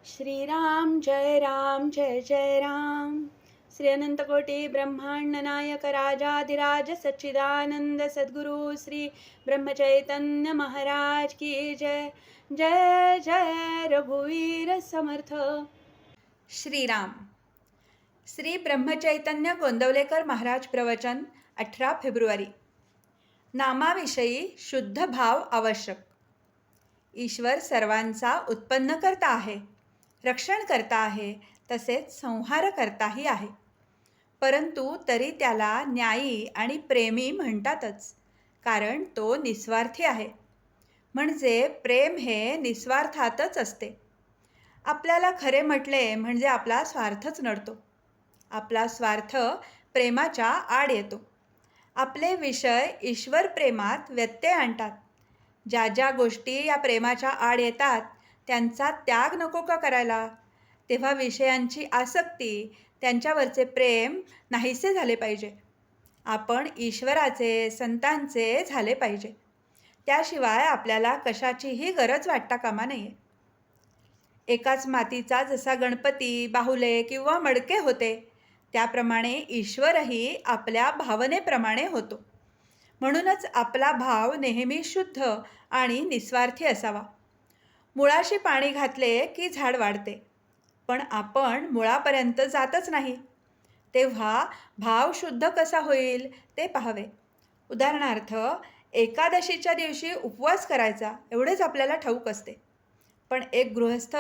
श्रीराम जय जय राम। श्री अनंतकोटी ब्रह्मांड नायक राजाधिराज सच्चिदानंद सद्गुरु श्री ब्रह्मचैतन्य महाराज की जय। जय जय रघुवीर समर्थ। श्रीराम। श्री ब्रह्मचैतन्य गोंदवलेकर महाराज प्रवचन 18 फेब्रुवारी। नामाविषयी शुद्ध भाव आवश्यक। ईश्वर सर्वांचा उत्पन्न करता आहे, रक्षण करता आहे, तसेच संहार करताही आहे. परंतु तरी त्याला न्यायी आणि प्रेमी म्हणतातच, कारण तो निस्वार्थी आहे. म्हणजे प्रेम हे निस्वार्थातच असते. आपल्याला खरे म्हटले म्हणजे आपला स्वार्थच नडतो. आपला स्वार्थ प्रेमाच्या आड येतो. आपले विषय ईश्वर प्रेमात व्यत्यय आणतात. ज्या ज्या गोष्टी या प्रेमाच्या आड येतात त्यांचा त्याग नको का करायला? तेव्हा विषयांची आसक्ती, त्यांच्यावरचे प्रेम नाहीसे झाले पाहिजे. आपण ईश्वराचे, संतांचे झाले पाहिजे. त्याशिवाय आपल्याला कशाचीही गरज वाटता कामा नये. एकाच मातीचा जसा गणपती, बाहुले किंवा मडके होते, त्याप्रमाणे ईश्वरही आपल्या भावनेप्रमाणे होतो. म्हणूनच आपला भाव नेहमी शुद्ध आणि निस्वार्थी असावा. मुळाशी पाणी घातले की झाड वाढते, पण आपण मुळापर्यंत जातच नाही. तेव्हा भाव शुद्ध कसा होईल ते पाहावे. उदाहरणार्थ, एकादशीच्या दिवशी उपवास करायचा एवढेच आपल्याला ठाऊक असते. पण एक गृहस्थ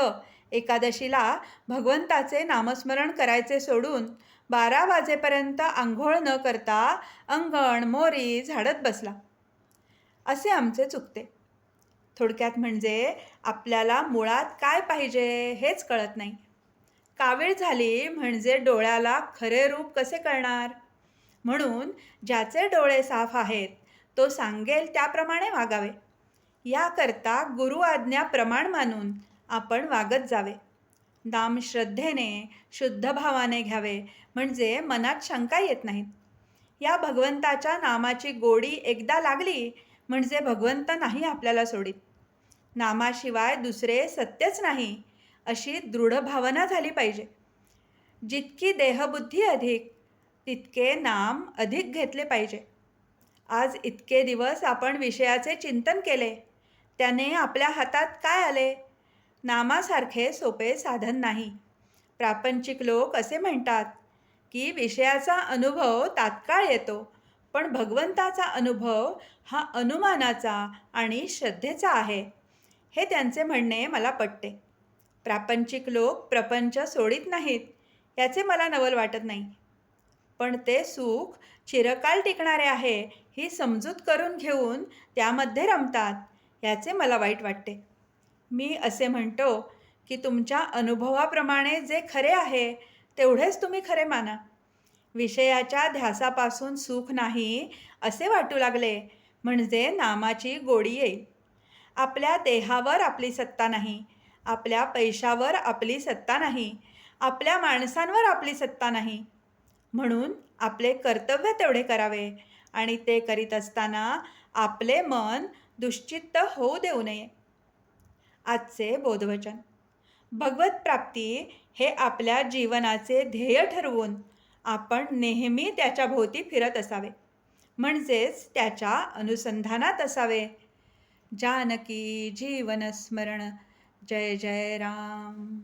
एकादशीला भगवंताचे नामस्मरण करायचे सोडून 12 वाजेपर्यंत आंघोळ न करता अंगण मोरी झाडत बसला. असे आमचे चुकते. थोडक्यात म्हणजे आपल्याला मुळात काय पाहिजे हेच कळत नाही. कावीळ झाली म्हणजे डोळ्याला खरे रूप कसे कळणार? म्हणून ज्याचे डोळे साफ आहेत तो सांगेल त्याप्रमाणे वागावे. याकरता गुरु आज्ञा प्रमाण मानून आपण वागत जावे. नाम श्रद्धेने, शुद्ध भावाने घ्यावे, म्हणजे मनात शंका येत नाहीत. या भगवंताच्या नामाची गोडी एकदा लागली म्हणजे भगवंत नाही आपल्याला सोडित. नामाशिवाय दुसरे सत्यच नाही, अशी दृढ भावना झाली पाहिजे. जितकी देहबुद्धी अधिक, तितके नाम अधिक घेतले पाहिजे. आज इतके दिवस आपण विषयाचे चिंतन केले, त्याने आपल्या हातात काय आले? नामासारखे सोपे साधन नाही. प्रापंचिक लोक असे म्हणतात की विषयाचा अनुभव तात्काळ येतो, पण भगवंताचा अनुभव हा अनुमानाचा आणि श्रद्धेचा आहे. हे त्यांचे म्हणणे मला पटते. प्रापंचिक लोक प्रपंच सोडित नाहीत याचे मला नवल वाटत नाही, पण ते सुख चिरकाल टिकणारे आहे ही समजूत करून घेऊन त्यामध्ये रमतात, याचे मला वाईट वाटते. मी असे म्हणतो की तुमच्या अनुभवाप्रमाणे जे खरे आहे तेवढेच तुम्ही खरे माना. विषयाच्या ध्यासापासून सुख नाही असे वाटू लागले म्हणजे नामाची गोडी येईल. आपल्या देहावर आपली सत्ता नाही, आपल्या पैशावर आपली सत्ता नाही, आपल्या माणसांवर आपली सत्ता नाही. म्हणून आपले कर्तव्य तेवढे करावे आणि ते करीत असताना आपले मन दुश्चित्त होऊ देऊ नये. आजचे बोधवचन. भगवत प्राप्ती हे आपल्या जीवनाचे ध्येय ठरवून आपण नेहमी त्याच्या भोवती फिरत असावे, म्हणजेच त्याच्या अनुसंधानात असावे. जानकी जीवन स्मरण. जय जय राम.